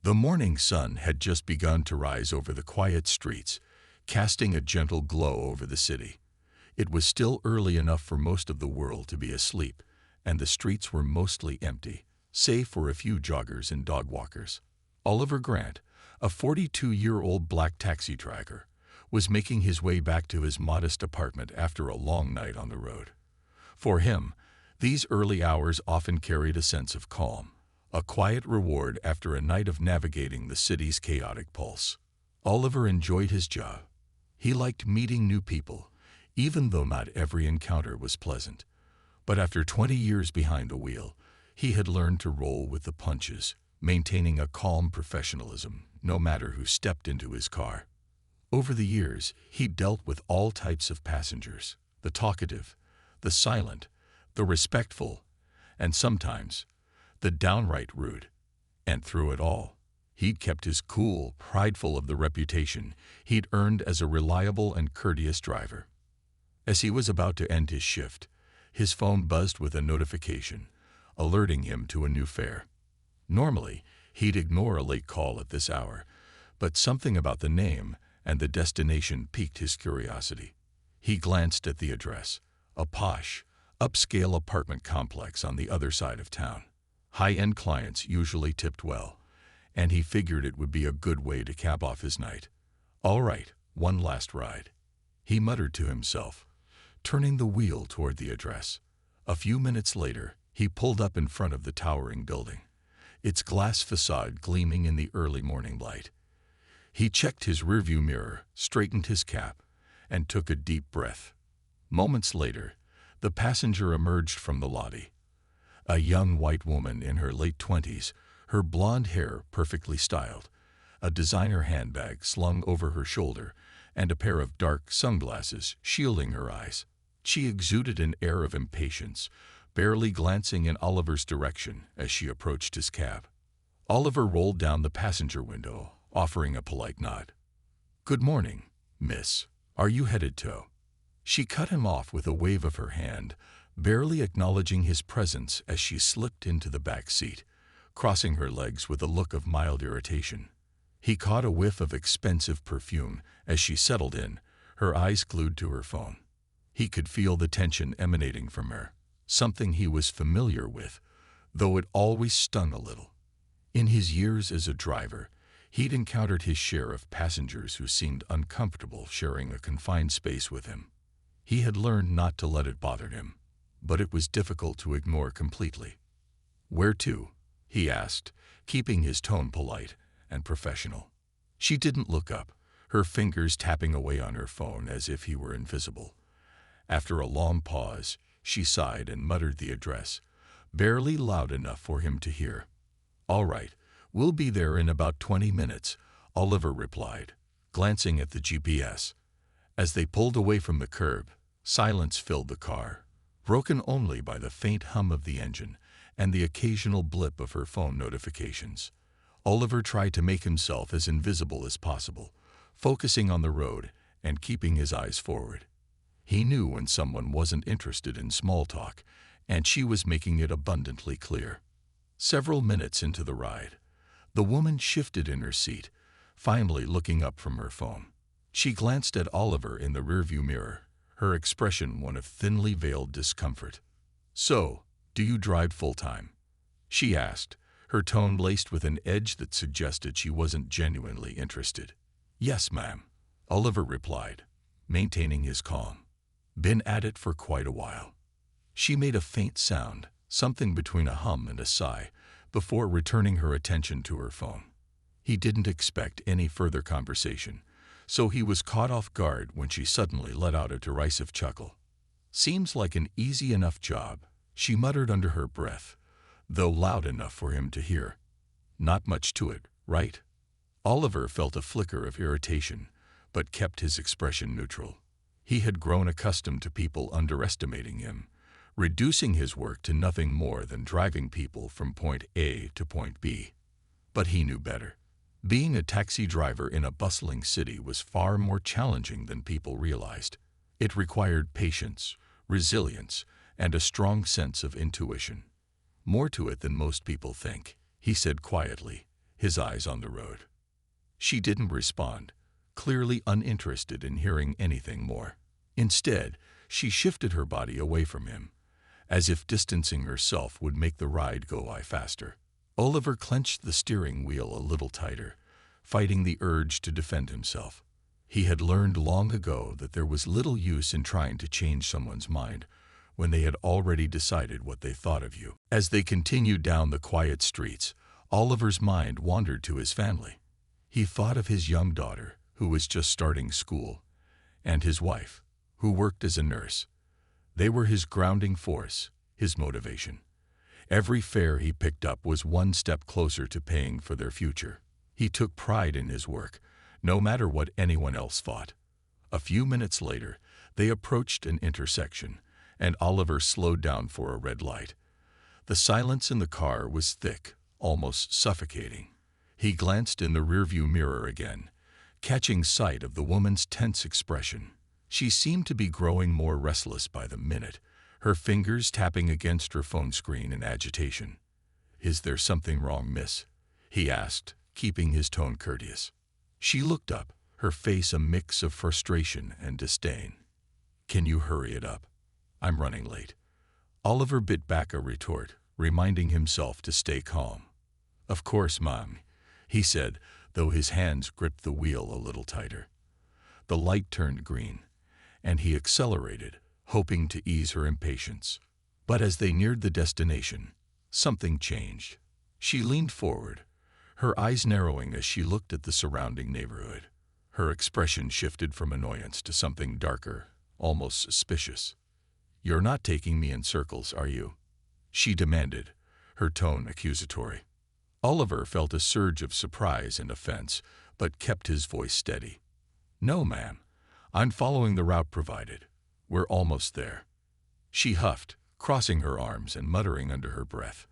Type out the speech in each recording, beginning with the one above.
The morning sun had just begun to rise over the quiet streets, casting a gentle glow over the city. It was still early enough for most of the world to be asleep, and the streets were mostly empty, save for a few joggers and dog walkers. Oliver Grant, a 42-year-old black taxi driver, was making his way back to his modest apartment after a long night on the road. For him, these early hours often carried a sense of calm, a quiet reward after a night of navigating the city's chaotic pulse. Oliver enjoyed his job. He liked meeting new people, even though not every encounter was pleasant. But after 20 years behind the wheel, he had learned to roll with the punches, maintaining a calm professionalism, no matter who stepped into his car. Over the years, he dealt with all types of passengers, the talkative, the silent, the respectful, and sometimes the downright rude. And through it all, he'd kept his cool, prideful of the reputation he'd earned as a reliable and courteous driver. As he was about to end his shift, his phone buzzed with a notification, alerting him to a new fare. Normally, he'd ignore a late call at this hour, but something about the name and the destination piqued his curiosity. He glanced at the address, a posh, upscale apartment complex on the other side of town. High-end clients usually tipped well, and he figured it would be a good way to cap off his night. All right, one last ride, he muttered to himself, turning the wheel toward the address. A few minutes later, he pulled up in front of the towering building, its glass facade gleaming in the early morning light. He checked his rearview mirror, straightened his cap, and took a deep breath. Moments later, the passenger emerged from the lobby. A young white woman in her late 20s, her blonde hair perfectly styled, a designer handbag slung over her shoulder, and a pair of dark sunglasses shielding her eyes. She exuded an air of impatience, barely glancing in Oliver's direction as she approached his cab. Oliver rolled down the passenger window, offering a polite nod. "Good morning, miss. Are you headed to?" She cut him off with a wave of her hand, barely acknowledging his presence as she slipped into the back seat, crossing her legs with a look of mild irritation. He caught a whiff of expensive perfume as she settled in, her eyes glued to her phone. He could feel the tension emanating from her, something he was familiar with, though it always stung a little. In his years as a driver, he'd encountered his share of passengers who seemed uncomfortable sharing a confined space with him. He had learned not to let it bother him, but it was difficult to ignore completely. "Where to?" he asked, keeping his tone polite and professional. She didn't look up, her fingers tapping away on her phone as if he were invisible. After a long pause, she sighed and muttered the address, barely loud enough for him to hear. "All right, we'll be there in about 20 minutes, Oliver replied, glancing at the GPS. As they pulled away from the curb, silence filled the car, broken only by the faint hum of the engine and the occasional blip of her phone notifications. Oliver tried to make himself as invisible as possible, focusing on the road and keeping his eyes forward. He knew when someone wasn't interested in small talk, and she was making it abundantly clear. Several minutes into the ride, the woman shifted in her seat, finally looking up from her phone. She glanced at Oliver in the rearview mirror, her expression one of thinly veiled discomfort. "So, do you drive full-time?" she asked, her tone laced with an edge that suggested she wasn't genuinely interested. "Yes, ma'am," Oliver replied, maintaining his calm. "Been at it for quite a while." She made a faint sound, something between a hum and a sigh, before returning her attention to her phone. He didn't expect any further conversation, so he was caught off guard when she suddenly let out a derisive chuckle. "Seems like an easy enough job," she muttered under her breath, though loud enough for him to hear. "Not much to it, right?" Oliver felt a flicker of irritation, but kept his expression neutral. He had grown accustomed to people underestimating him, reducing his work to nothing more than driving people from point A to point B. But he knew better. Being a taxi driver in a bustling city was far more challenging than people realized. It required patience, resilience, and a strong sense of intuition. "More to it than most people think," he said quietly, his eyes on the road. She didn't respond, clearly uninterested in hearing anything more. Instead, she shifted her body away from him, as if distancing herself would make the ride go faster. Oliver clenched the steering wheel a little tighter, fighting the urge to defend himself. He had learned long ago that there was little use in trying to change someone's mind when they had already decided what they thought of you. As they continued down the quiet streets, Oliver's mind wandered to his family. He thought of his young daughter, who was just starting school, and his wife, who worked as a nurse. They were his grounding force, his motivation. Every fare he picked up was one step closer to paying for their future. He took pride in his work, no matter what anyone else thought. A few minutes later, they approached an intersection, and Oliver slowed down for a red light. The silence in the car was thick, almost suffocating. He glanced in the rearview mirror again, catching sight of the woman's tense expression. She seemed to be growing more restless by the minute, her fingers tapping against her phone screen in agitation. "Is there something wrong, miss?" he asked, keeping his tone courteous. She looked up, her face a mix of frustration and disdain. "Can you hurry it up? I'm running late." Oliver bit back a retort, reminding himself to stay calm. "Of course, Mom," he said, though his hands gripped the wheel a little tighter. The light turned green, and he accelerated, hoping to ease her impatience. But as they neared the destination, something changed. She leaned forward, her eyes narrowing as she looked at the surrounding neighborhood. Her expression shifted from annoyance to something darker, almost suspicious. "You're not taking me in circles, are you?" she demanded, her tone accusatory. Oliver felt a surge of surprise and offense, but kept his voice steady. "No, ma'am. I'm following the route provided. We're almost there." She huffed, crossing her arms and muttering under her breath.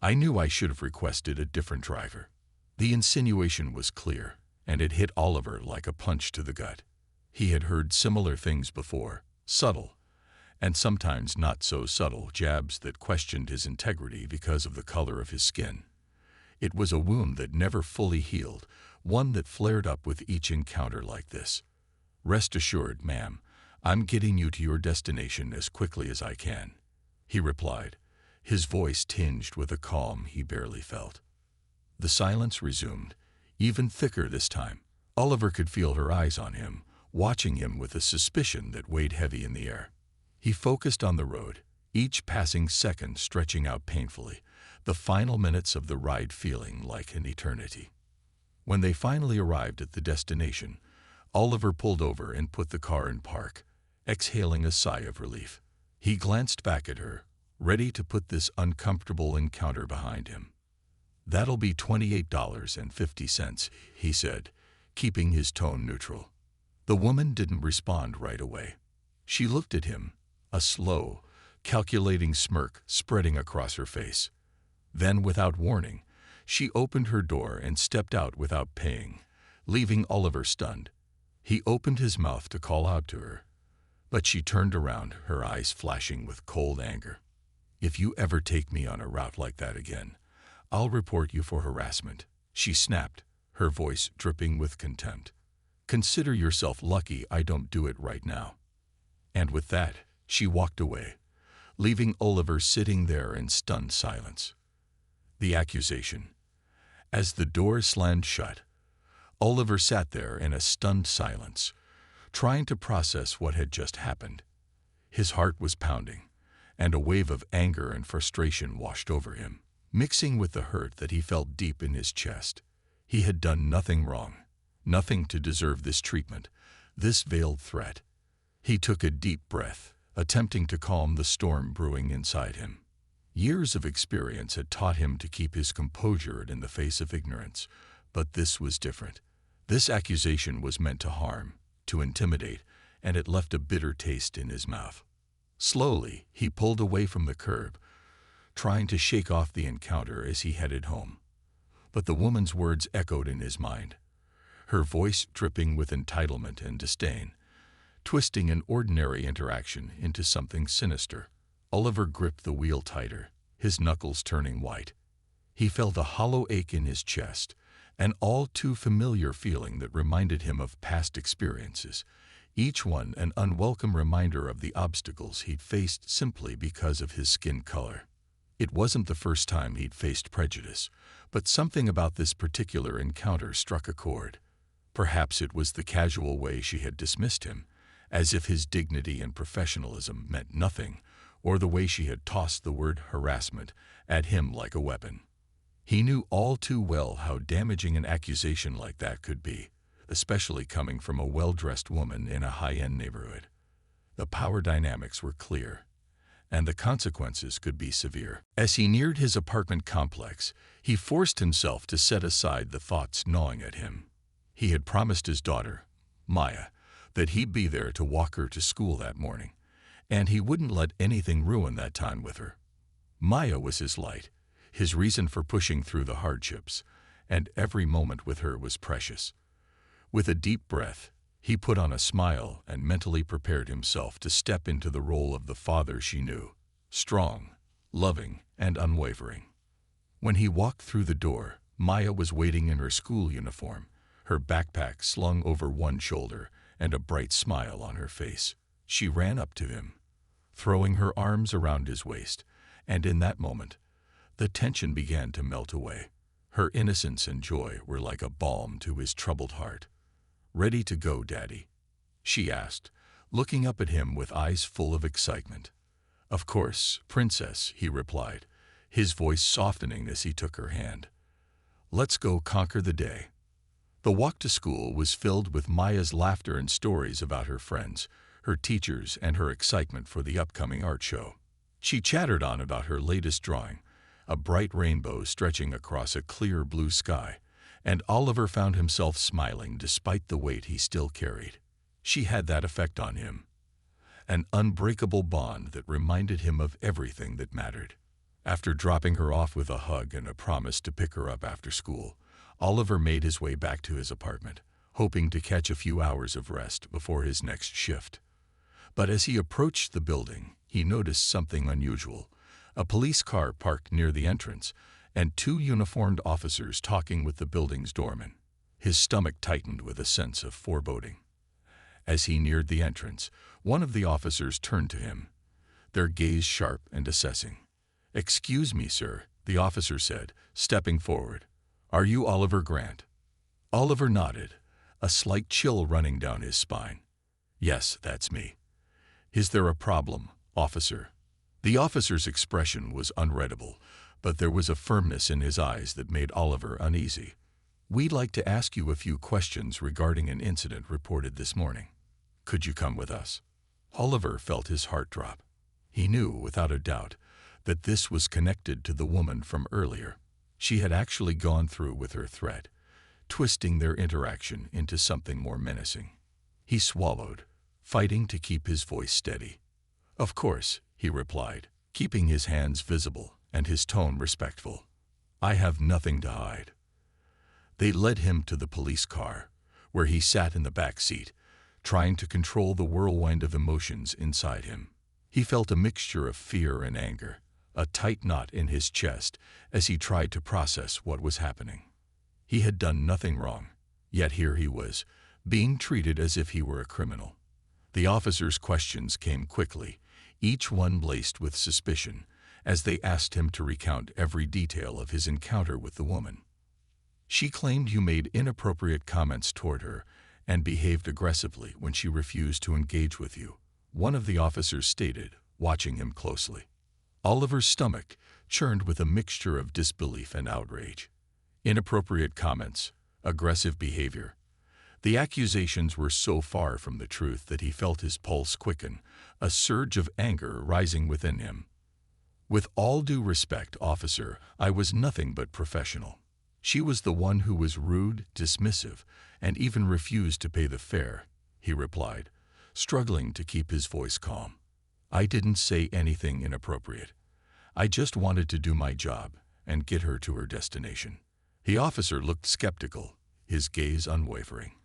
"I knew I should have requested a different driver." The insinuation was clear, and it hit Oliver like a punch to the gut. He had heard similar things before, subtle, and sometimes not so subtle jabs that questioned his integrity because of the color of his skin. It was a wound that never fully healed, one that flared up with each encounter like this. "Rest assured, ma'am, I'm getting you to your destination as quickly as I can," he replied, his voice tinged with a calm he barely felt. The silence resumed, even thicker this time. Oliver could feel her eyes on him, watching him with a suspicion that weighed heavy in the air. He focused on the road, each passing second stretching out painfully, the final minutes of the ride feeling like an eternity. When they finally arrived at the destination, Oliver pulled over and put the car in park, exhaling a sigh of relief. He glanced back at her, ready to put this uncomfortable encounter behind him. "That'll be $28.50, he said, keeping his tone neutral. The woman didn't respond right away. She looked at him, a slow, calculating smirk spreading across her face. Then, without warning, she opened her door and stepped out without paying, leaving Oliver stunned. He opened his mouth to call out to her, but she turned around, her eyes flashing with cold anger. "If you ever take me on a route like that again, I'll report you for harassment," she snapped, her voice dripping with contempt. "Consider yourself lucky I don't do it right now." And with that, she walked away, leaving Oliver sitting there in stunned silence. The accusation. As the door slammed shut, Oliver sat there in a stunned silence, trying to process what had just happened. His heart was pounding, and a wave of anger and frustration washed over him, mixing with the hurt that he felt deep in his chest. He had done nothing wrong, nothing to deserve this treatment, this veiled threat. He took a deep breath, attempting to calm the storm brewing inside him. Years of experience had taught him to keep his composure in the face of ignorance, but this was different. This accusation was meant to harm, to intimidate, and it left a bitter taste in his mouth. Slowly, he pulled away from the curb, trying to shake off the encounter as he headed home. But the woman's words echoed in his mind, her voice dripping with entitlement and disdain, twisting an ordinary interaction into something sinister. Oliver gripped the wheel tighter, his knuckles turning white. He felt a hollow ache in his chest, an all too familiar feeling that reminded him of past experiences, each one an unwelcome reminder of the obstacles he'd faced simply because of his skin color. It wasn't the first time he'd faced prejudice, but something about this particular encounter struck a chord. Perhaps it was the casual way she had dismissed him, as if his dignity and professionalism meant nothing, or the way she had tossed the word harassment at him like a weapon. He knew all too well how damaging an accusation like that could be, especially coming from a well-dressed woman in a high-end neighborhood. The power dynamics were clear, and the consequences could be severe. As he neared his apartment complex, he forced himself to set aside the thoughts gnawing at him. He had promised his daughter, Maya, that he'd be there to walk her to school that morning, and he wouldn't let anything ruin that time with her. Maya was his light, his reason for pushing through the hardships, and every moment with her was precious. With a deep breath, he put on a smile and mentally prepared himself to step into the role of the father she knew, strong, loving, and unwavering. When he walked through the door, Maya was waiting in her school uniform, her backpack slung over one shoulder and a bright smile on her face. She ran up to him, throwing her arms around his waist, and in that moment, the tension began to melt away. Her innocence and joy were like a balm to his troubled heart. "Ready to go, Daddy?" she asked, looking up at him with eyes full of excitement. "Of course, Princess," he replied, his voice softening as he took her hand. "Let's go conquer the day." The walk to school was filled with Maya's laughter and stories about her friends, her teachers, and her excitement for the upcoming art show. She chattered on about her latest drawing, a bright rainbow stretching across a clear blue sky, and Oliver found himself smiling despite the weight he still carried. She had that effect on him, an unbreakable bond that reminded him of everything that mattered. After dropping her off with a hug and a promise to pick her up after school, Oliver made his way back to his apartment, hoping to catch a few hours of rest before his next shift. But as he approached the building, he noticed something unusual: a police car parked near the entrance, and two uniformed officers talking with the building's doorman. His stomach tightened with a sense of foreboding. As he neared the entrance, one of the officers turned to him, their gaze sharp and assessing. "Excuse me, sir," the officer said, stepping forward. "Are you Oliver Grant?" Oliver nodded, a slight chill running down his spine. "Yes, that's me." "Is there a problem, officer?" The officer's expression was unreadable, but there was a firmness in his eyes that made Oliver uneasy. "We'd like to ask you a few questions regarding an incident reported this morning. Could you come with us?" Oliver felt his heart drop. He knew, without a doubt, that this was connected to the woman from earlier. She had actually gone through with her threat, twisting their interaction into something more menacing. He swallowed, fighting to keep his voice steady. "Of course," he replied, keeping his hands visible and his tone respectful. "I have nothing to hide." They led him to the police car, where he sat in the back seat, trying to control the whirlwind of emotions inside him. He felt a mixture of fear and anger, a tight knot in his chest as he tried to process what was happening. He had done nothing wrong, yet here he was, being treated as if he were a criminal. The officers' questions came quickly, each one laced with suspicion, as they asked him to recount every detail of his encounter with the woman. "She claimed you made inappropriate comments toward her and behaved aggressively when she refused to engage with you," one of the officers stated, watching him closely. Oliver's stomach churned with a mixture of disbelief and outrage. Inappropriate comments, aggressive behavior. The accusations were so far from the truth that he felt his pulse quicken, a surge of anger rising within him. "With all due respect, officer, I was nothing but professional. She was the one who was rude, dismissive, and even refused to pay the fare," he replied, struggling to keep his voice calm. "I didn't say anything inappropriate. I just wanted to do my job and get her to her destination." The officer looked skeptical, his gaze unwavering.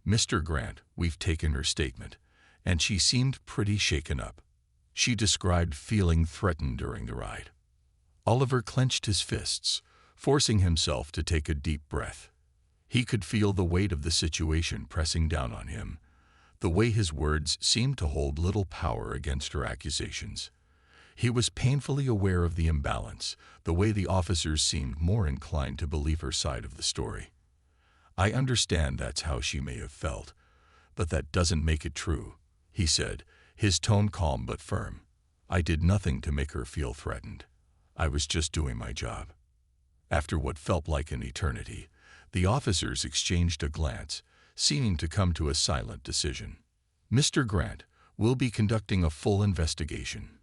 "Mr. Grant, we've taken her statement, and she seemed pretty shaken up. She described feeling threatened during the ride." Oliver clenched his fists, forcing himself to take a deep breath. He could feel the weight of the situation pressing down on him, the way his words seemed to hold little power against her accusations. He was painfully aware of the imbalance, the way the officers seemed more inclined to believe her side of the story. "I understand that's how she may have felt, but that doesn't make it true," he said, his tone calm but firm. "I did nothing to make her feel threatened. I was just doing my job." After what felt like an eternity, the officers exchanged a glance, seeming to come to a silent decision. "Mr. Grant, we'll be conducting a full investigation.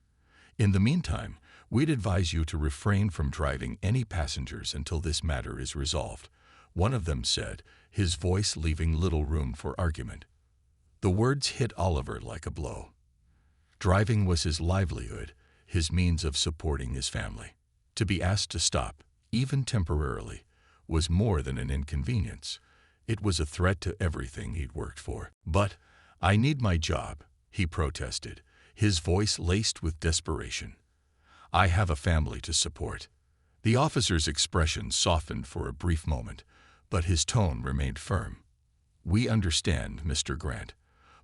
In the meantime, we'd advise you to refrain from driving any passengers until this matter is resolved," one of them said, his voice leaving little room for argument. The words hit Oliver like a blow. Driving was his livelihood, his means of supporting his family. To be asked to stop, even temporarily, was more than an inconvenience. It was a threat to everything he'd worked for. "But I need my job," he protested, his voice laced with desperation. "I have a family to support." The officer's expression softened for a brief moment, but his tone remained firm. "We understand, Mr. Grant,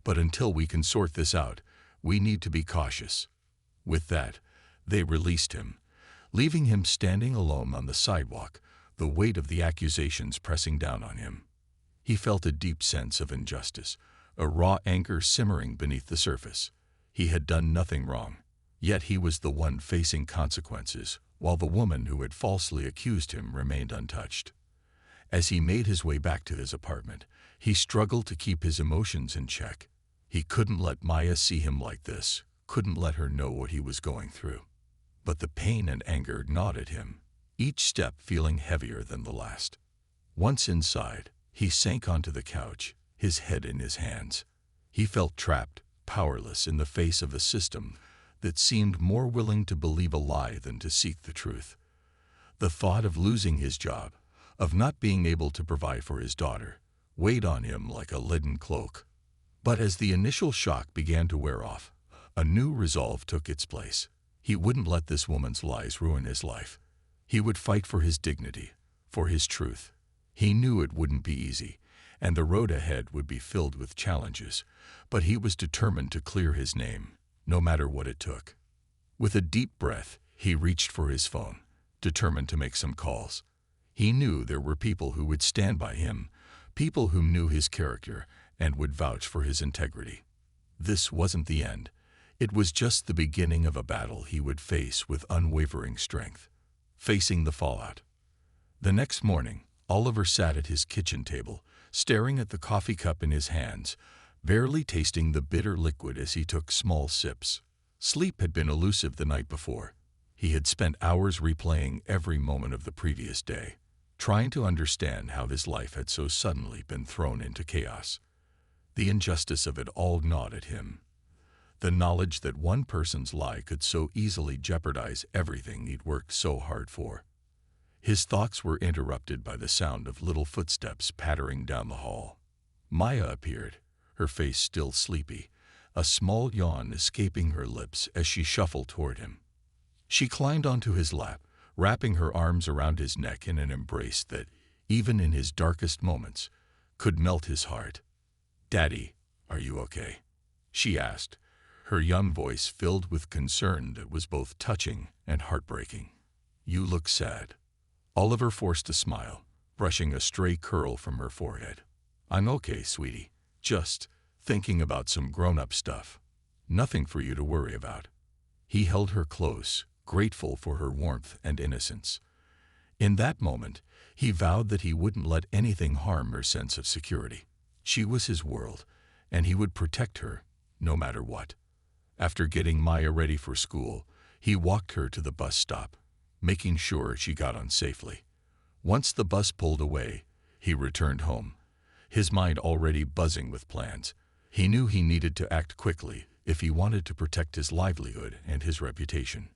but until we can sort this out, we need to be cautious." With that, they released him, leaving him standing alone on the sidewalk, the weight of the accusations pressing down on him. He felt a deep sense of injustice, a raw anger simmering beneath the surface. He had done nothing wrong, yet he was the one facing consequences, while the woman who had falsely accused him remained untouched. As he made his way back to his apartment, he struggled to keep his emotions in check. He couldn't let Maya see him like this, couldn't let her know what he was going through. But the pain and anger gnawed at him, each step feeling heavier than the last. Once inside, he sank onto the couch, his head in his hands. He felt trapped, powerless in the face of a system that seemed more willing to believe a lie than to seek the truth. The thought of losing his job, of not being able to provide for his daughter, weighed on him like a leaden cloak. But as the initial shock began to wear off, a new resolve took its place. He wouldn't let this woman's lies ruin his life. He would fight for his dignity, for his truth. He knew it wouldn't be easy, and the road ahead would be filled with challenges, but he was determined to clear his name, no matter what it took. With a deep breath, he reached for his phone, determined to make some calls. He knew there were people who would stand by him, people who knew his character and would vouch for his integrity. This wasn't the end. It was just the beginning of a battle he would face with unwavering strength. Facing the fallout. The next morning, Oliver sat at his kitchen table, staring at the coffee cup in his hands, barely tasting the bitter liquid as he took small sips. Sleep had been elusive the night before. He had spent hours replaying every moment of the previous day, trying to understand how his life had so suddenly been thrown into chaos. The injustice of it all gnawed at him. The knowledge that one person's lie could so easily jeopardize everything he'd worked so hard for. His thoughts were interrupted by the sound of little footsteps pattering down the hall. Maya appeared, her face still sleepy, a small yawn escaping her lips as she shuffled toward him. She climbed onto his lap, wrapping her arms around his neck in an embrace that, even in his darkest moments, could melt his heart. "Daddy, are you okay?" she asked, her young voice filled with concern that was both touching and heartbreaking. "You look sad." Oliver forced a smile, brushing a stray curl from her forehead. "I'm okay, sweetie. Just thinking about some grown-up stuff. Nothing for you to worry about." He held her close, grateful for her warmth and innocence. In that moment, he vowed that he wouldn't let anything harm her sense of security. She was his world, and he would protect her, no matter what. After getting Maya ready for school, he walked her to the bus stop, making sure she got on safely. Once the bus pulled away, he returned home, his mind already buzzing with plans. He knew he needed to act quickly if he wanted to protect his livelihood and his reputation.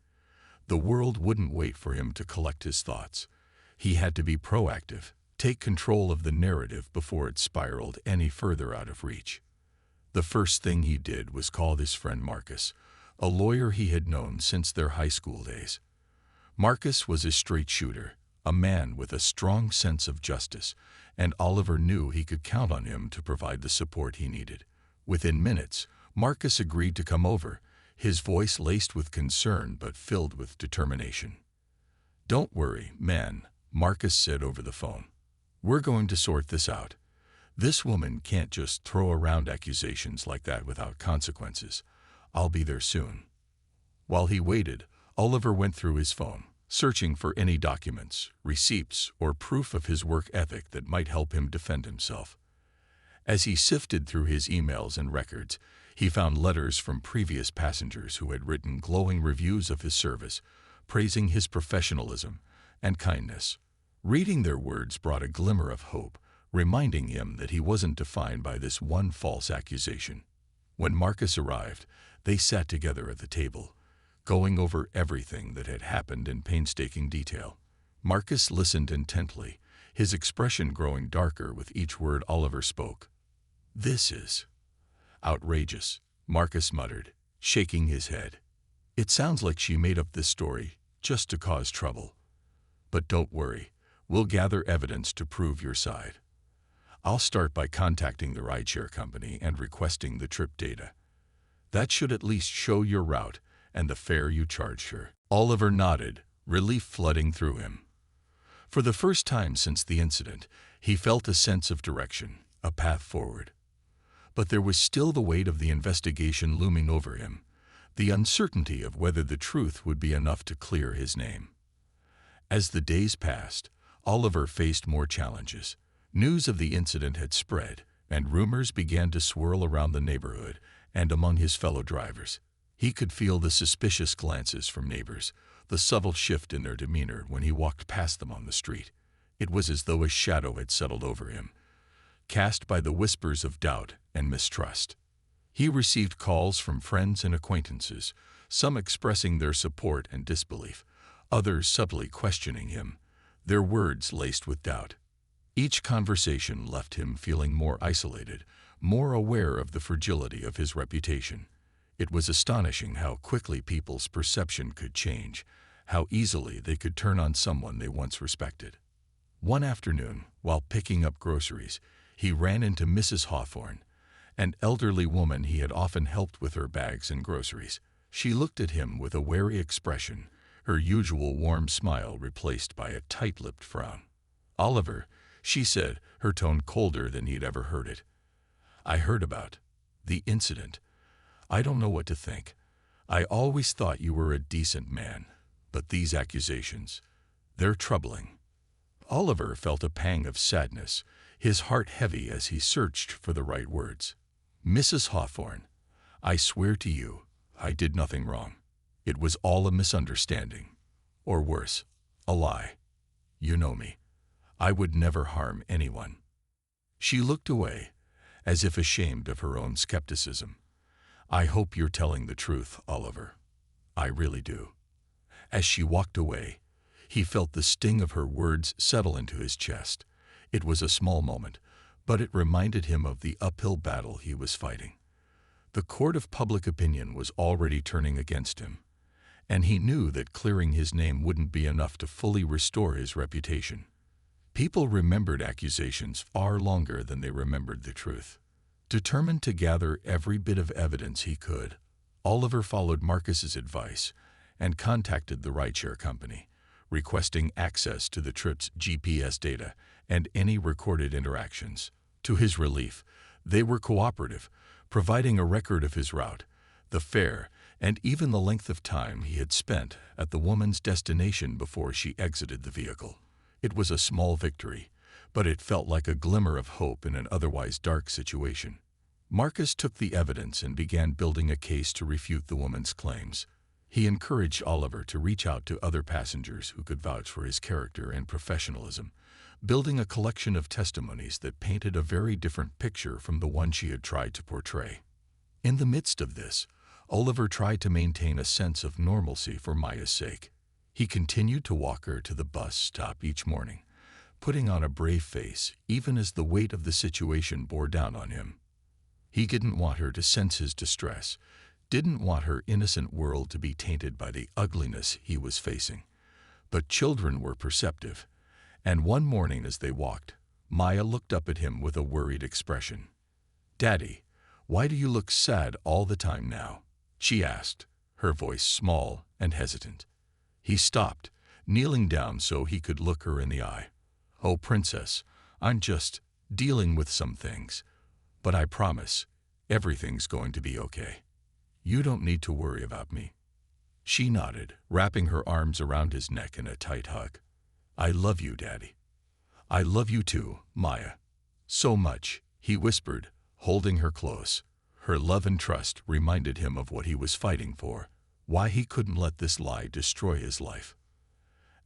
The world wouldn't wait for him to collect his thoughts. He had to be proactive, take control of the narrative before it spiraled any further out of reach. The first thing he did was call his friend Marcus, a lawyer he had known since their high school days. Marcus was a straight shooter, a man with a strong sense of justice, and Oliver knew he could count on him to provide the support he needed. Within minutes, Marcus agreed to come over, his voice laced with concern but filled with determination. "Don't worry, man," Marcus said over the phone. "We're going to sort this out. This woman can't just throw around accusations like that without consequences. I'll be there soon." While he waited, Oliver went through his phone, searching for any documents, receipts, or proof of his work ethic that might help him defend himself. As he sifted through his emails and records, he found letters from previous passengers who had written glowing reviews of his service, praising his professionalism and kindness. Reading their words brought a glimmer of hope, reminding him that he wasn't defined by this one false accusation. When Marcus arrived, they sat together at the table, going over everything that had happened in painstaking detail. Marcus listened intently, his expression growing darker with each word Oliver spoke. "This is outrageous," Marcus muttered, shaking his head. "It sounds like she made up this story just to cause trouble. But don't worry, we'll gather evidence to prove your side. I'll start by contacting the rideshare company and requesting the trip data. That should at least show your route and the fare you charged her." Oliver nodded, relief flooding through him. For the first time since the incident, he felt a sense of direction, a path forward. But there was still the weight of the investigation looming over him, the uncertainty of whether the truth would be enough to clear his name. As the days passed, Oliver faced more challenges. News of the incident had spread, and rumors began to swirl around the neighborhood and among his fellow drivers. He could feel the suspicious glances from neighbors, the subtle shift in their demeanor when he walked past them on the street. It was as though a shadow had settled over him, cast by the whispers of doubt and mistrust. He received calls from friends and acquaintances, some expressing their support and disbelief, others subtly questioning him, their words laced with doubt. Each conversation left him feeling more isolated, more aware of the fragility of his reputation. It was astonishing how quickly people's perception could change, how easily they could turn on someone they once respected. One afternoon, while picking up groceries, he ran into Mrs. Hawthorne, an elderly woman he had often helped with her bags and groceries. She looked at him with a wary expression, her usual warm smile replaced by a tight-lipped frown. "Oliver," she said, her tone colder than he'd ever heard it. "I heard about the incident. I don't know what to think. I always thought you were a decent man, but these accusations, they're troubling." Oliver felt a pang of sadness, his heart heavy as he searched for the right words. "Mrs. Hawthorne, I swear to you, I did nothing wrong. It was all a misunderstanding. Or worse, a lie. You know me. I would never harm anyone." She looked away, as if ashamed of her own skepticism. "I hope you're telling the truth, Oliver. I really do." As she walked away, he felt the sting of her words settle into his chest. It was a small moment, but it reminded him of the uphill battle he was fighting. The court of public opinion was already turning against him, and he knew that clearing his name wouldn't be enough to fully restore his reputation. People remembered accusations far longer than they remembered the truth. Determined to gather every bit of evidence he could, Oliver followed Marcus's advice and contacted the rideshare company, requesting access to the trip's GPS data and any recorded interactions. To his relief, they were cooperative, providing a record of his route, the fare, and even the length of time he had spent at the woman's destination before she exited the vehicle. It was a small victory, but it felt like a glimmer of hope in an otherwise dark situation. Marcus took the evidence and began building a case to refute the woman's claims. He encouraged Oliver to reach out to other passengers who could vouch for his character and professionalism, building a collection of testimonies that painted a very different picture from the one she had tried to portray. In the midst of this, Oliver tried to maintain a sense of normalcy for Maya's sake. He continued to walk her to the bus stop each morning, putting on a brave face even as the weight of the situation bore down on him. He didn't want her to sense his distress, didn't want her innocent world to be tainted by the ugliness he was facing. But children were perceptive, And one morning as they walked, Maya looked up at him with a worried expression. "Daddy, why do you look sad all the time now?" she asked, her voice small and hesitant. He stopped, kneeling down so he could look her in the eye. "Oh, Princess, I'm just dealing with some things. But I promise, everything's going to be okay. You don't need to worry about me." She nodded, wrapping her arms around his neck in a tight hug. "I love you, Daddy." "I love you too, Maya. So much," he whispered, holding her close. Her love and trust reminded him of what he was fighting for, why he couldn't let this lie destroy his life.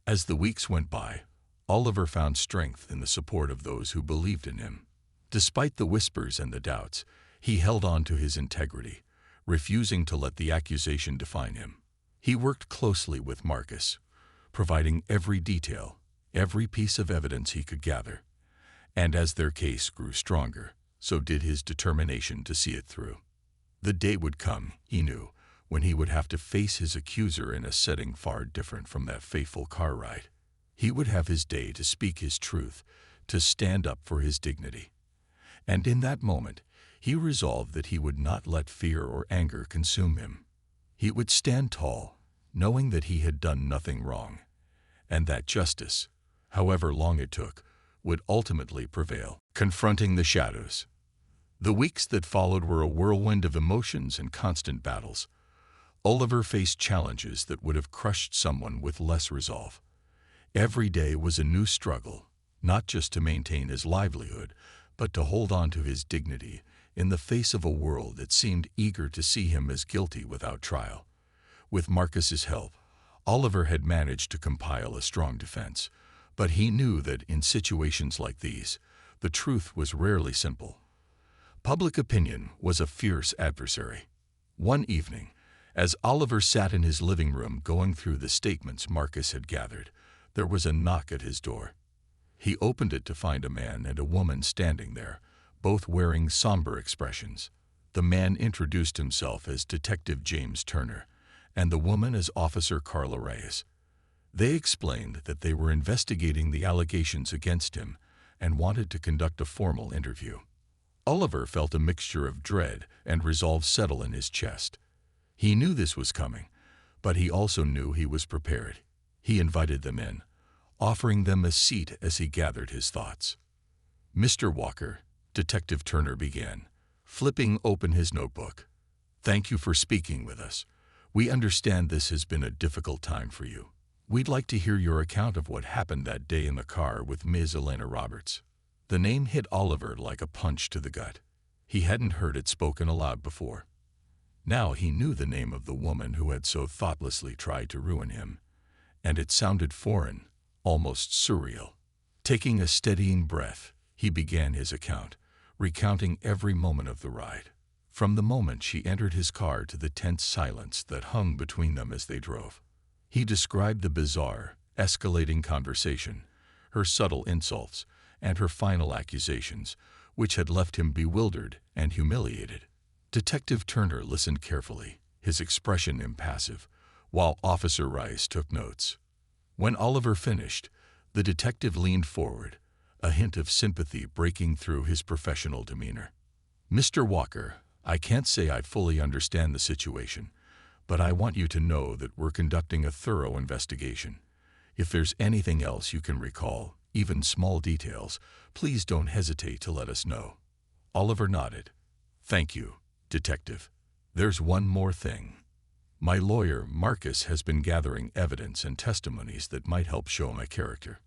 As the weeks went by, Oliver found strength in the support of those who believed in him. Despite the whispers and the doubts, he held on to his integrity, refusing to let the accusation define him. He worked closely with Marcus, providing every detail, every piece of evidence he could gather. And as their case grew stronger, so did his determination to see it through. The day would come, he knew, when he would have to face his accuser in a setting far different from that fateful car ride. He would have his day to speak his truth, to stand up for his dignity. And in that moment, he resolved that he would not let fear or anger consume him. He would stand tall, knowing that he had done nothing wrong, and that justice, however long it took, would ultimately prevail. Confronting the shadows. The weeks that followed were a whirlwind of emotions and constant battles. Oliver faced challenges that would have crushed someone with less resolve. Every day was a new struggle, not just to maintain his livelihood, but to hold on to his dignity in the face of a world that seemed eager to see him as guilty without trial. With Marcus's help, Oliver had managed to compile a strong defense, but he knew that in situations like these, the truth was rarely simple. Public opinion was a fierce adversary. One evening, as Oliver sat in his living room going through the statements Marcus had gathered, there was a knock at his door. He opened it to find a man and a woman standing there, both wearing somber expressions. The man introduced himself as Detective James Turner, and the woman as Officer Carla Reyes. They explained that they were investigating the allegations against him and wanted to conduct a formal interview. Oliver felt a mixture of dread and resolve settle in his chest. He knew this was coming, but he also knew he was prepared. He invited them in, offering them a seat as he gathered his thoughts. "Mr. Walker," Detective Turner began, flipping open his notebook. "Thank you for speaking with us. We understand this has been a difficult time for you. We'd like to hear your account of what happened that day in the car with Ms. Elena Roberts." The name hit Oliver like a punch to the gut. He hadn't heard it spoken aloud before. Now he knew the name of the woman who had so thoughtlessly tried to ruin him, and it sounded foreign, almost surreal. Taking a steadying breath, he began his account, recounting every moment of the ride. From the moment she entered his car to the tense silence that hung between them as they drove. He described the bizarre, escalating conversation, her subtle insults, and her final accusations, which had left him bewildered and humiliated. Detective Turner listened carefully, his expression impassive, while Officer Rice took notes. When Oliver finished, the detective leaned forward, a hint of sympathy breaking through his professional demeanor. "Mr. Walker, I can't say I fully understand the situation, but I want you to know that we're conducting a thorough investigation. If there's anything else you can recall, even small details, please don't hesitate to let us know." Oliver nodded. "Thank you, Detective. There's one more thing. My lawyer, Marcus, has been gathering evidence and testimonies that might help show my character.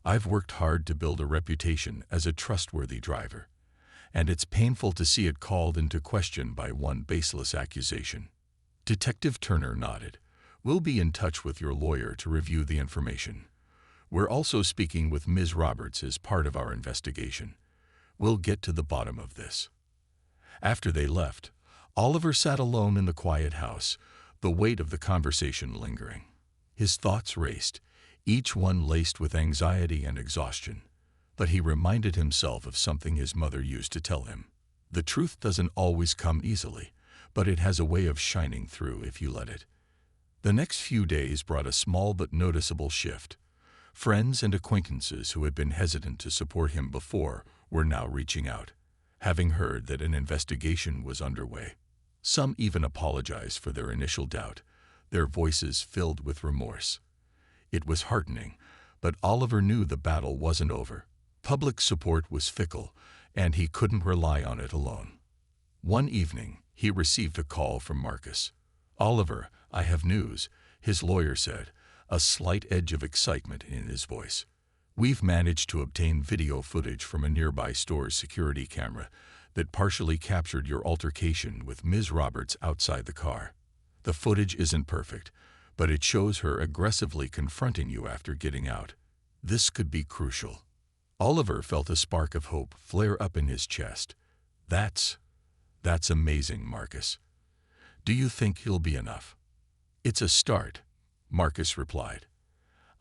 I've worked hard to build a reputation as a trustworthy driver, and it's painful to see it called into question by one baseless accusation." Detective Turner nodded. "We'll be in touch with your lawyer to review the information. We're also speaking with Ms. Roberts as part of our investigation. We'll get to the bottom of this." After they left, Oliver sat alone in the quiet house, the weight of the conversation lingering. His thoughts raced, each one laced with anxiety and exhaustion. But he reminded himself of something his mother used to tell him. The truth doesn't always come easily, but it has a way of shining through if you let it. The next few days brought a small but noticeable shift. Friends and acquaintances who had been hesitant to support him before were now reaching out, having heard that an investigation was underway. Some even apologized for their initial doubt, their voices filled with remorse. It was heartening, but Oliver knew the battle wasn't over. Public support was fickle, and he couldn't rely on it alone. One evening, he received a call from Marcus. "Oliver, I have news," his lawyer said, a slight edge of excitement in his voice. "We've managed to obtain video footage from a nearby store's security camera that partially captured your altercation with Ms. Roberts outside the car. The footage isn't perfect, but it shows her aggressively confronting you after getting out. This could be crucial." Oliver felt a spark of hope flare up in his chest. That's amazing, Marcus. Do you think he'll be enough?" "It's a start," Marcus replied.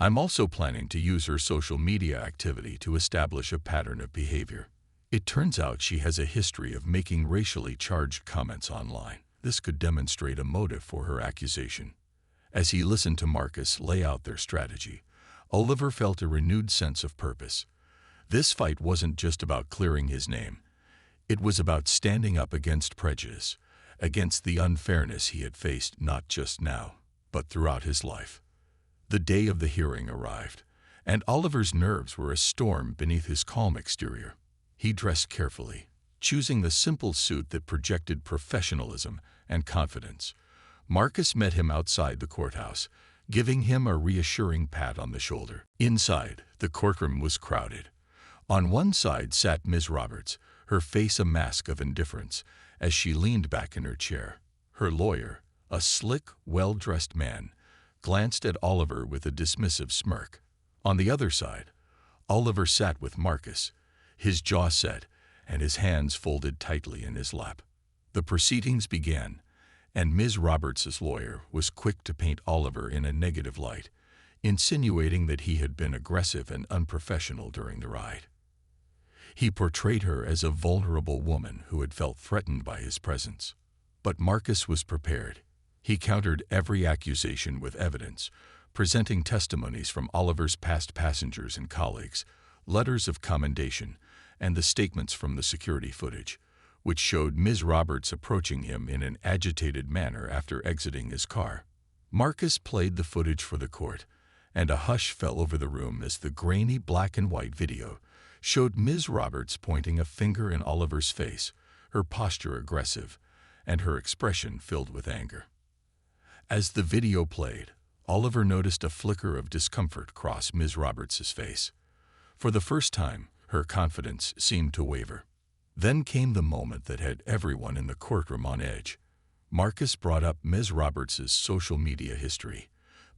"I'm also planning to use her social media activity to establish a pattern of behavior. It turns out she has a history of making racially charged comments online. This could demonstrate a motive for her accusation." As he listened to Marcus lay out their strategy, Oliver felt a renewed sense of purpose. This fight wasn't just about clearing his name. It was about standing up against prejudice, against the unfairness he had faced not just now, but throughout his life. The day of the hearing arrived, and Oliver's nerves were a storm beneath his calm exterior. He dressed carefully, choosing the simple suit that projected professionalism and confidence. Marcus met him outside the courthouse, giving him a reassuring pat on the shoulder. Inside, the courtroom was crowded. On one side sat Ms. Roberts, her face a mask of indifference, as she leaned back in her chair. Her lawyer, a slick, well-dressed man, glanced at Oliver with a dismissive smirk. On the other side, Oliver sat with Marcus, his jaw set and his hands folded tightly in his lap. The proceedings began, and Ms. Roberts' lawyer was quick to paint Oliver in a negative light, insinuating that he had been aggressive and unprofessional during the ride. He portrayed her as a vulnerable woman who had felt threatened by his presence. But Marcus was prepared. He countered every accusation with evidence, presenting testimonies from Oliver's past passengers and colleagues, letters of commendation, and the statements from the security footage, which showed Ms. Roberts approaching him in an agitated manner after exiting his car. Marcus played the footage for the court, and a hush fell over the room as the grainy black and white video showed Ms. Roberts pointing a finger in Oliver's face, her posture aggressive, and her expression filled with anger. As the video played, Oliver noticed a flicker of discomfort cross Ms. Roberts' face. For the first time, her confidence seemed to waver. Then came the moment that had everyone in the courtroom on edge. Marcus brought up Ms. Roberts' social media history,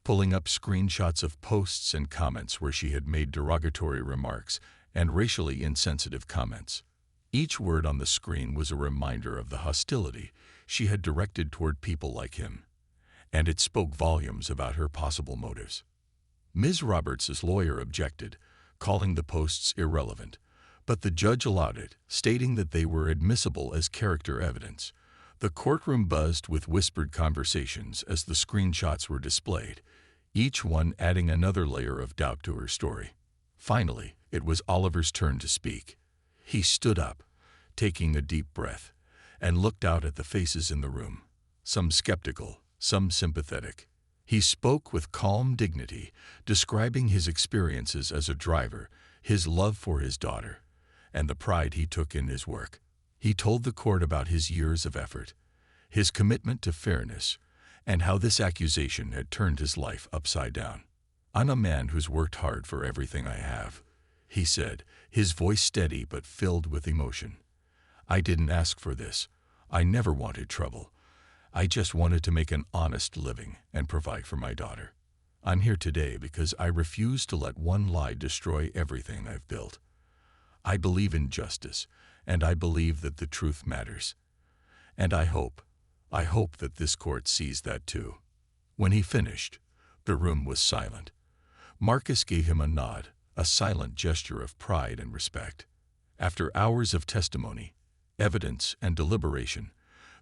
pulling up screenshots of posts and comments where she had made derogatory remarks and racially insensitive comments. Each word on the screen was a reminder of the hostility she had directed toward people like him, and it spoke volumes about her possible motives. Ms. Roberts' lawyer objected, calling the posts irrelevant, but the judge allowed it, stating that they were admissible as character evidence. The courtroom buzzed with whispered conversations as the screenshots were displayed, each one adding another layer of doubt to her story. Finally, it was Oliver's turn to speak. He stood up, taking a deep breath, and looked out at the faces in the room, some skeptical, some sympathetic. He spoke with calm dignity, describing his experiences as a driver, his love for his daughter, and the pride he took in his work. He told the court about his years of effort, his commitment to fairness, and how this accusation had turned his life upside down. "I'm a man who's worked hard for everything I have," he said, his voice steady but filled with emotion. "I didn't ask for this. I never wanted trouble. I just wanted to make an honest living and provide for my daughter. I'm here today because I refuse to let one lie destroy everything I've built. I believe in justice, and I believe that the truth matters. And I hope that this court sees that too." When he finished, the room was silent. Marcus gave him a nod, a silent gesture of pride and respect. After hours of testimony, evidence, and deliberation,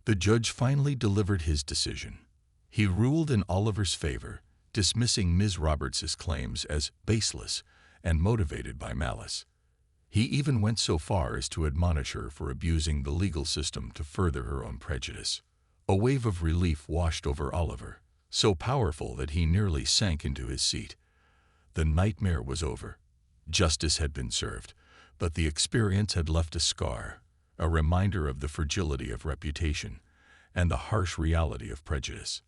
the judge finally delivered his decision. He ruled in Oliver's favor, dismissing Ms. Roberts's claims as baseless and motivated by malice. He even went so far as to admonish her for abusing the legal system to further her own prejudice. A wave of relief washed over Oliver, so powerful that he nearly sank into his seat. The nightmare was over. Justice had been served, but the experience had left a scar, a reminder of the fragility of reputation and the harsh reality of prejudice.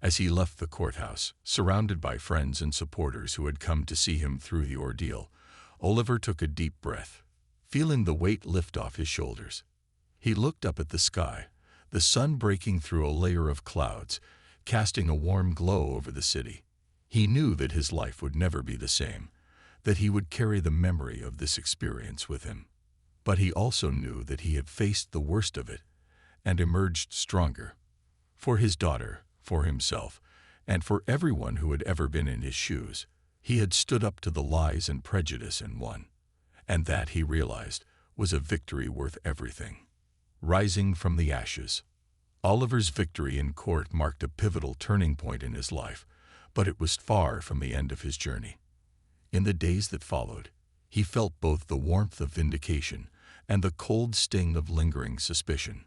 As he left the courthouse, surrounded by friends and supporters who had come to see him through the ordeal, Oliver took a deep breath, feeling the weight lift off his shoulders. He looked up at the sky, the sun breaking through a layer of clouds, casting a warm glow over the city. He knew that his life would never be the same, that he would carry the memory of this experience with him. But he also knew that he had faced the worst of it and emerged stronger. For his daughter, for himself, and for everyone who had ever been in his shoes, he had stood up to the lies and prejudice and won. And that, he realized, was a victory worth everything. Rising from the ashes. Oliver's victory in court marked a pivotal turning point in his life, but it was far from the end of his journey. In the days that followed, he felt both the warmth of vindication and the cold sting of lingering suspicion.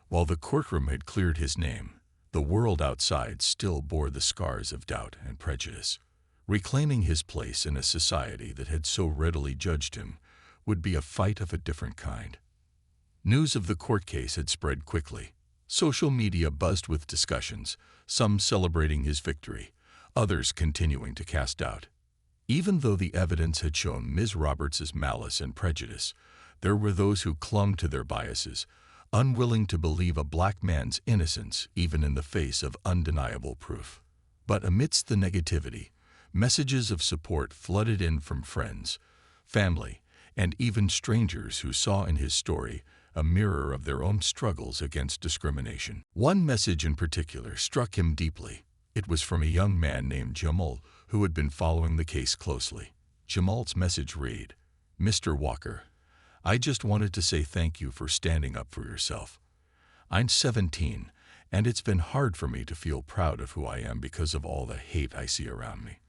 While the courtroom had cleared his name, the world outside still bore the scars of doubt and prejudice. Reclaiming his place in a society that had so readily judged him would be a fight of a different kind. News of the court case had spread quickly. Social media buzzed with discussions, some celebrating his victory, others continuing to cast doubt. Even though the evidence had shown Ms. Roberts's malice and prejudice, there were those who clung to their biases, unwilling to believe a black man's innocence even in the face of undeniable proof. But amidst the negativity, messages of support flooded in from friends, family, and even strangers who saw in his story a mirror of their own struggles against discrimination. One message in particular struck him deeply. It was from a young man named Jamal who had been following the case closely. Jamal's message read, "Mr. Walker, I just wanted to say thank you for standing up for yourself. I'm 17, and it's been hard for me to feel proud of who I am because of all the hate I see around me.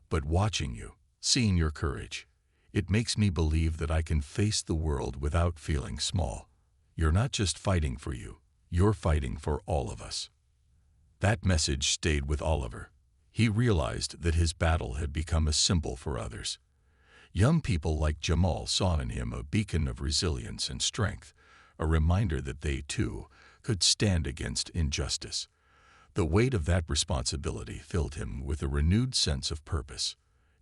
But watching you, seeing your courage, it makes me believe that I can face the world without feeling small. You're not just fighting for you, you're fighting for all of us." That message stayed with Oliver. He realized that his battle had become a symbol for others. Young people like Jamal saw in him a beacon of resilience and strength, a reminder that they, too, could stand against injustice. The weight of that responsibility filled him with a renewed sense of purpose.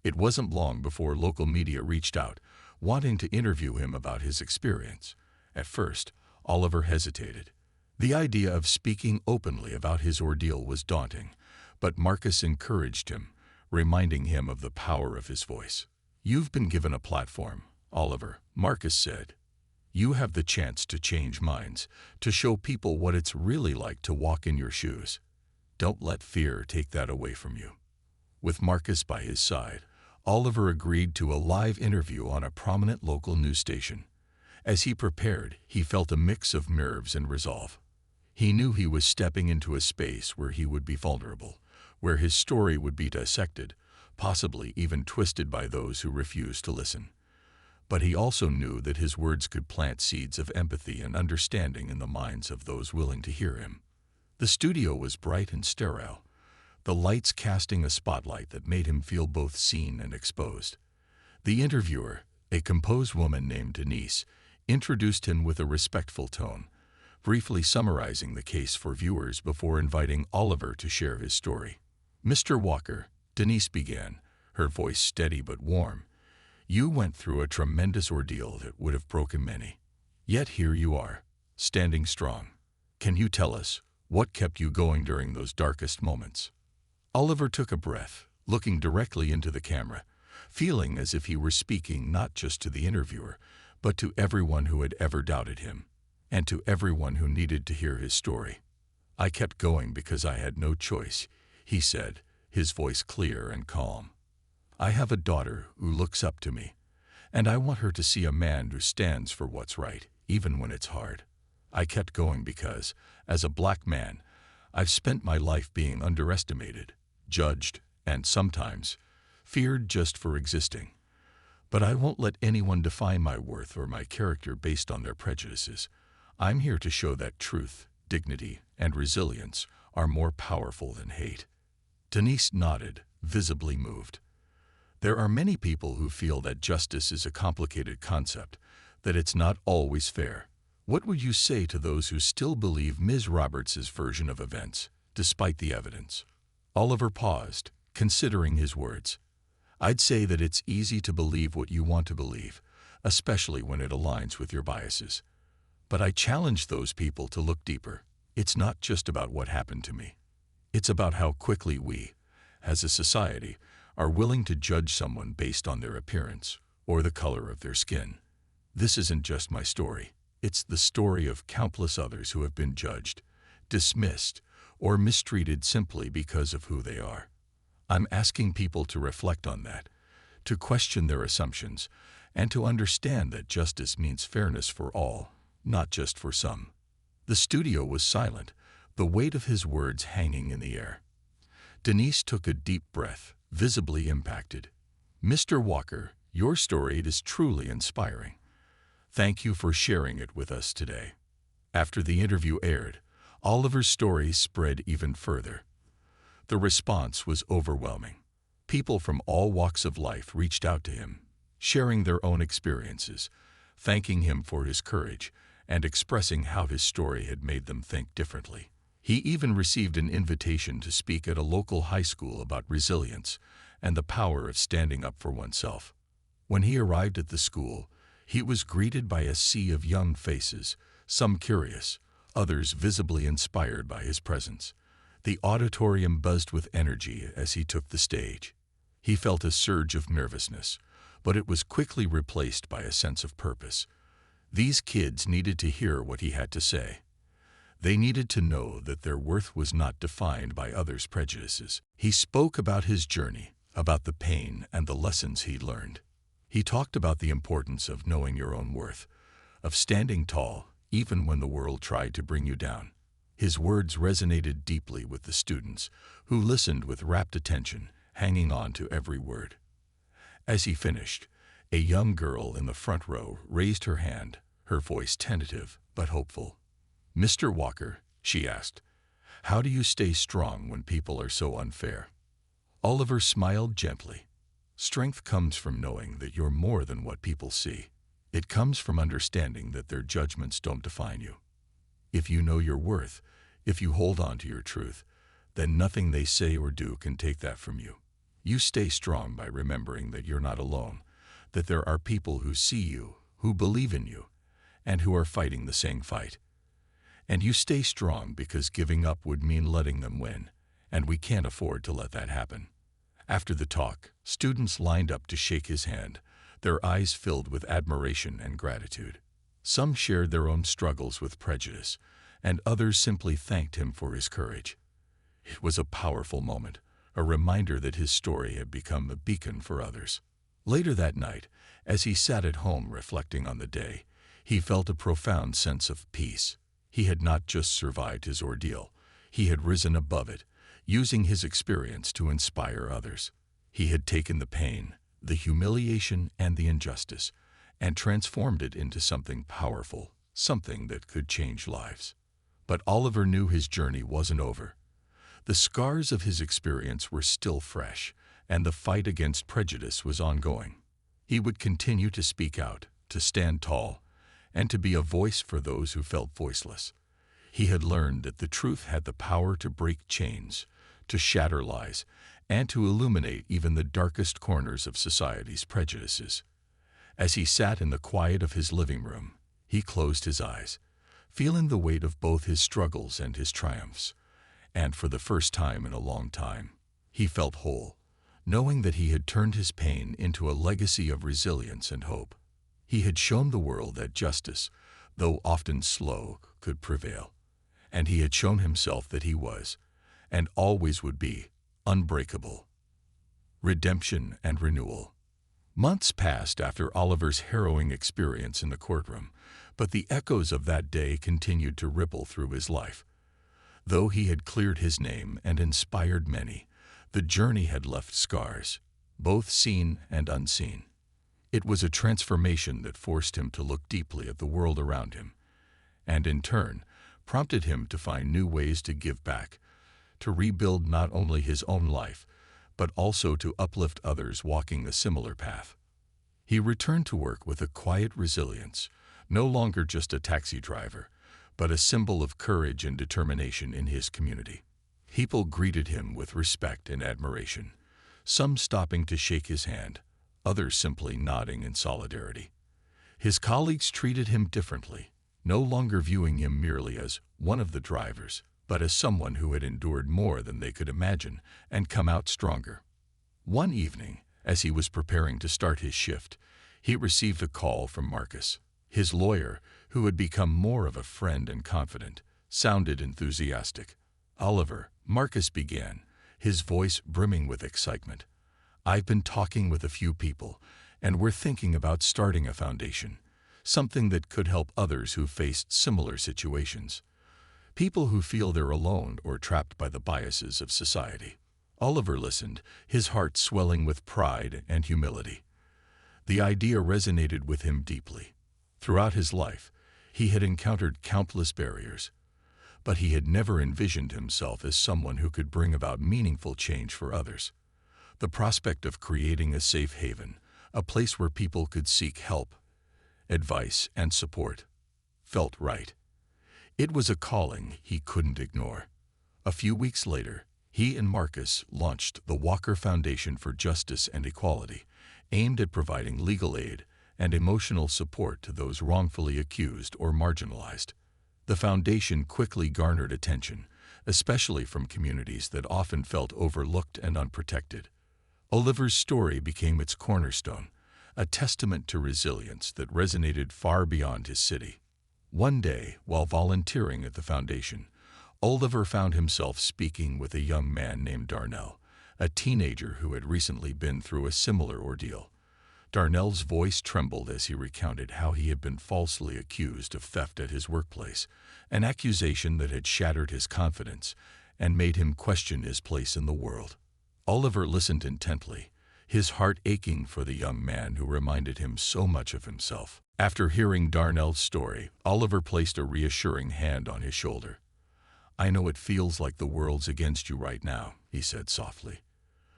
It wasn't long before local media reached out, wanting to interview him about his experience. At first, Oliver hesitated. The idea of speaking openly about his ordeal was daunting, but Marcus encouraged him, reminding him of the power of his voice. "You've been given a platform, Oliver," Marcus said. "You have the chance to change minds, to show people what it's really like to walk in your shoes. Don't let fear take that away from you." With Marcus by his side, Oliver agreed to a live interview on a prominent local news station. As he prepared, he felt a mix of nerves and resolve. He knew he was stepping into a space where he would be vulnerable, where his story would be dissected, possibly even twisted by those who refused to listen. But he also knew that his words could plant seeds of empathy and understanding in the minds of those willing to hear him. The studio was bright and sterile, the lights casting a spotlight that made him feel both seen and exposed. The interviewer, a composed woman named Denise, introduced him with a respectful tone, briefly summarizing the case for viewers before inviting Oliver to share his story. "Mr. Walker," Denise began, her voice steady but warm, "you went through a tremendous ordeal that would have broken many. Yet here you are, standing strong. Can you tell us what kept you going during those darkest moments?" Oliver took a breath, looking directly into the camera, feeling as if he were speaking not just to the interviewer, but to everyone who had ever doubted him, and to everyone who needed to hear his story. "I kept going because I had no choice," he said, his voice clear and calm. "I have a daughter who looks up to me, and I want her to see a man who stands for what's right, even when it's hard. I kept going because, as a black man, I've spent my life being underestimated, judged, and sometimes feared just for existing. But I won't let anyone define my worth or my character based on their prejudices. I'm here to show that truth, dignity, and resilience are more powerful than hate." Denise nodded, visibly moved. There are many people who feel that justice is a complicated concept, that it's not always fair. What would you say to those who still believe Ms. Roberts's version of events, despite the evidence? Oliver paused, considering his words. "I'd say that it's easy to believe what you want to believe, especially when it aligns with your biases. But I challenge those people to look deeper. It's not just about what happened to me. It's about how quickly we, as a society, are willing to judge someone based on their appearance or the color of their skin. This isn't just my story. It's the story of countless others who have been judged, dismissed, or mistreated simply because of who they are. I'm asking people to reflect on that, to question their assumptions, and to understand that justice means fairness for all, not just for some." The studio was silent, the weight of his words hanging in the air. Denise took a deep breath, visibly impacted. "Mr. Walker, your story is truly inspiring. Thank you for sharing it with us today." After the interview aired, Oliver's story spread even further. The response was overwhelming. People from all walks of life reached out to him, sharing their own experiences, thanking him for his courage, and expressing how his story had made them think differently. He even received an invitation to speak at a local high school about resilience and the power of standing up for oneself. When he arrived at the school, he was greeted by a sea of young faces, some curious, others visibly inspired by his presence. The auditorium buzzed with energy as he took the stage. He felt a surge of nervousness, but it was quickly replaced by a sense of purpose. These kids needed to hear what he had to say. They needed to know that their worth was not defined by others' prejudices. He spoke about his journey, about the pain and the lessons he learned. He talked about the importance of knowing your own worth, of standing tall, even when the world tried to bring you down. His words resonated deeply with the students, who listened with rapt attention, hanging on to every word. As he finished, a young girl in the front row raised her hand, her voice tentative but hopeful. "Mr. Walker," she asked, "how do you stay strong when people are so unfair?" Oliver smiled gently. "Strength comes from knowing that you're more than what people see. It comes from understanding that their judgments don't define you. If you know your worth, if you hold on to your truth, then nothing they say or do can take that from you. You stay strong by remembering that you're not alone, that there are people who see you, who believe in you, and who are fighting the same fight. And you stay strong because giving up would mean letting them win, and we can't afford to let that happen." After the talk, students lined up to shake his hand, their eyes filled with admiration and gratitude. Some shared their own struggles with prejudice, and others simply thanked him for his courage. It was a powerful moment, a reminder that his story had become a beacon for others. Later that night, as he sat at home reflecting on the day, he felt a profound sense of peace. He had not just survived his ordeal, he had risen above it, using his experience to inspire others. He had taken the pain, the humiliation, and the injustice, and transformed it into something powerful, something that could change lives. But Oliver knew his journey wasn't over. The scars of his experience were still fresh, and the fight against prejudice was ongoing. He would continue to speak out, to stand tall, and to be a voice for those who felt voiceless. He had learned that the truth had the power to break chains, to shatter lies, and to illuminate even the darkest corners of society's prejudices. As he sat in the quiet of his living room, he closed his eyes, feeling the weight of both his struggles and his triumphs. And for the first time in a long time, he felt whole, knowing that he had turned his pain into a legacy of resilience and hope. He had shown the world that justice, though often slow, could prevail. And he had shown himself that he was, and always would be, unbreakable. Redemption and renewal. Months passed after Oliver's harrowing experience in the courtroom, but the echoes of that day continued to ripple through his life. Though he had cleared his name and inspired many, The journey had left scars, both seen and unseen. It was a transformation that forced him to look deeply at the world around him, and in turn, prompted him to find new ways to give back, to rebuild not only his own life, but also to uplift others walking a similar path. He returned to work with a quiet resilience, no longer just a taxi driver, but a symbol of courage and determination in his community. People greeted him with respect and admiration, some stopping to shake his hand, others simply nodding in solidarity. His colleagues treated him differently, no longer viewing him merely as one of the drivers, but as someone who had endured more than they could imagine and come out stronger. One evening, as he was preparing to start his shift, he received a call from Marcus. His lawyer, who had become more of a friend and confidant, sounded enthusiastic. "Oliver," Marcus began, his voice brimming with excitement, "I've been talking with a few people, and we're thinking about starting a foundation, something that could help others who faced similar situations. People who feel they're alone or trapped by the biases of society." Oliver listened, his heart swelling with pride and humility. The idea resonated with him deeply. Throughout his life, he had encountered countless barriers, but he had never envisioned himself as someone who could bring about meaningful change for others. The prospect of creating a safe haven, a place where people could seek help, advice, and support, felt right. It was a calling he couldn't ignore. A few weeks later, he and Marcus launched the Walker Foundation for Justice and Equality, aimed at providing legal aid and emotional support to those wrongfully accused or marginalized. The foundation quickly garnered attention, especially from communities that often felt overlooked and unprotected. Oliver's story became its cornerstone, a testament to resilience that resonated far beyond his city. One day, while volunteering at the foundation, Oliver found himself speaking with a young man named Darnell, a teenager who had recently been through a similar ordeal. Darnell's voice trembled as he recounted how he had been falsely accused of theft at his workplace, an accusation that had shattered his confidence and made him question his place in the world. Oliver listened intently, his heart aching for the young man who reminded him so much of himself. After hearing Darnell's story, Oliver placed a reassuring hand on his shoulder. "I know it feels like the world's against you right now," he said softly.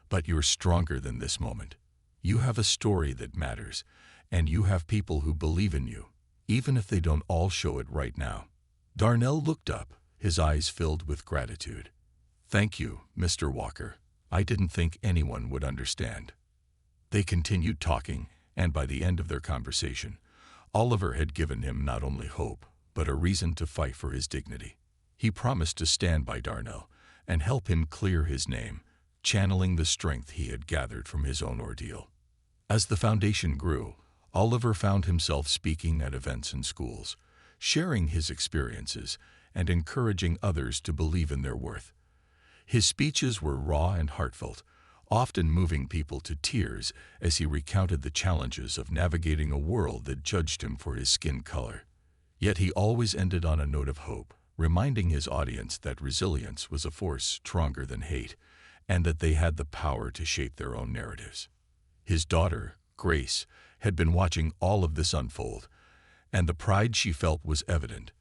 "But you're stronger than this moment. You have a story that matters, and you have people who believe in you, even if they don't all show it right now." Darnell looked up, his eyes filled with gratitude. "Thank you, Mr. Walker. I didn't think anyone would understand." They continued talking, and by the end of their conversation, Oliver had given him not only hope, but a reason to fight for his dignity. He promised to stand by Darnell and help him clear his name, channeling the strength he had gathered from his own ordeal. As the foundation grew, Oliver found himself speaking at events and schools, sharing his experiences and encouraging others to believe in their worth. His speeches were raw and heartfelt, often moving people to tears as he recounted the challenges of navigating a world that judged him for his skin color. Yet he always ended on a note of hope, reminding his audience that resilience was a force stronger than hate, and that they had the power to shape their own narratives. His daughter, Grace, had been watching all of this unfold, and the pride she felt was evident.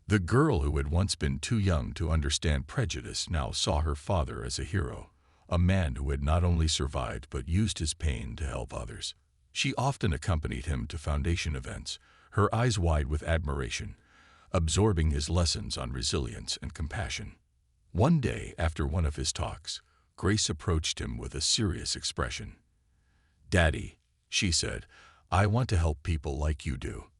The girl who had once been too young to understand prejudice now saw her father as a hero, a man who had not only survived but used his pain to help others. She often accompanied him to foundation events, her eyes wide with admiration, absorbing his lessons on resilience and compassion. One day, after one of his talks, Grace approached him with a serious expression. "Daddy," she said, "I want to help people like you do.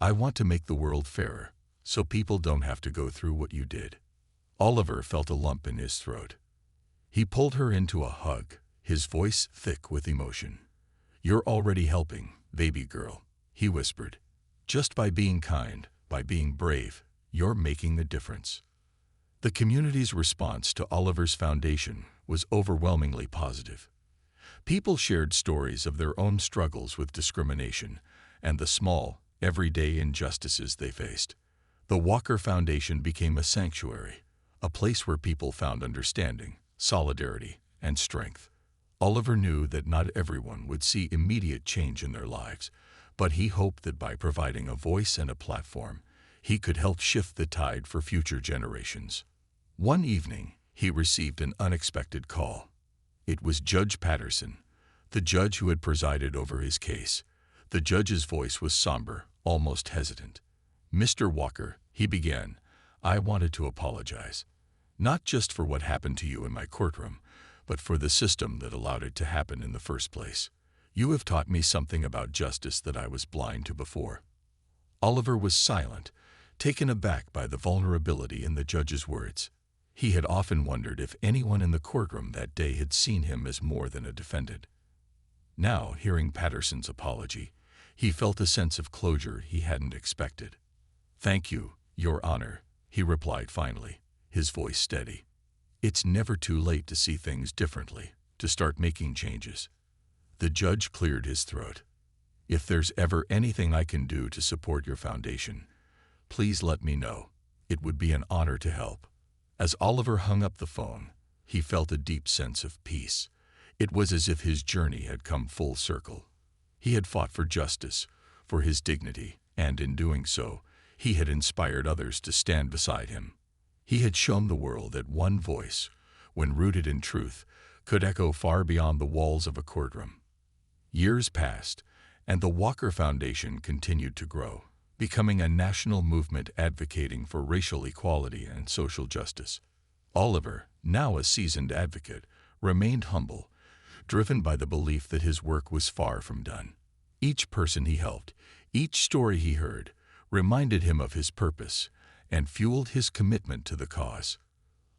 I want to make the world fairer, so people don't have to go through what you did." Oliver felt a lump in his throat. He pulled her into a hug, his voice thick with emotion. "You're already helping, baby girl," he whispered. "Just by being kind, by being brave, you're making a difference." The community's response to Oliver's foundation was overwhelmingly positive. People shared stories of their own struggles with discrimination and the small, everyday injustices they faced. The Walker Foundation became a sanctuary, a place where people found understanding, solidarity, and strength. Oliver knew that not everyone would see immediate change in their lives, but he hoped that by providing a voice and a platform, he could help shift the tide for future generations. One evening, he received an unexpected call. It was Judge Patterson, the judge who had presided over his case. The judge's voice was somber, almost hesitant. "Mr. Walker," he began, "I wanted to apologize. Not just for what happened to you in my courtroom, but for the system that allowed it to happen in the first place. You have taught me something about justice that I was blind to before." Oliver was silent, taken aback by the vulnerability in the judge's words. He had often wondered if anyone in the courtroom that day had seen him as more than a defendant. Now, hearing Patterson's apology, he felt a sense of closure he hadn't expected. "Thank you, Your Honor," he replied finally, his voice steady. "It's never too late to see things differently, to start making changes." The judge cleared his throat. "If there's ever anything I can do to support your foundation, please let me know. It would be an honor to help." As Oliver hung up the phone, he felt a deep sense of peace. It was as if his journey had come full circle. He had fought for justice, for his dignity, and in doing so, he had inspired others to stand beside him. He had shown the world that one voice, when rooted in truth, could echo far beyond the walls of a courtroom. Years passed, and the Walker Foundation continued to grow, becoming a national movement advocating for racial equality and social justice. Oliver, now a seasoned advocate, remained humble, driven by the belief that his work was far from done. Each person he helped, each story he heard, reminded him of his purpose and fueled his commitment to the cause.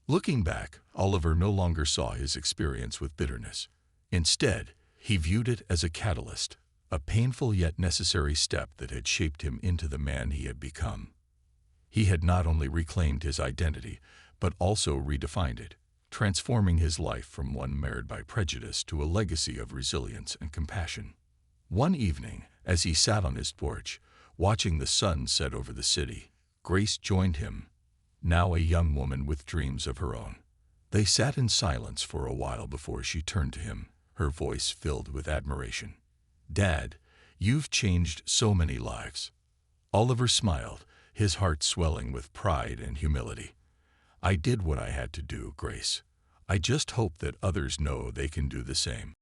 Looking back, Oliver no longer saw his experience with bitterness. Instead, he viewed it as a catalyst, a painful yet necessary step that had shaped him into the man he had become. He had not only reclaimed his identity, but also redefined it, transforming his life from one marred by prejudice to a legacy of resilience and compassion. One evening, as he sat on his porch, watching the sun set over the city, Grace joined him, now a young woman with dreams of her own. They sat in silence for a while before she turned to him, her voice filled with admiration. "Dad, you've changed so many lives." Oliver smiled, his heart swelling with pride and humility. "I did what I had to do, Grace. I just hope that others know they can do the same."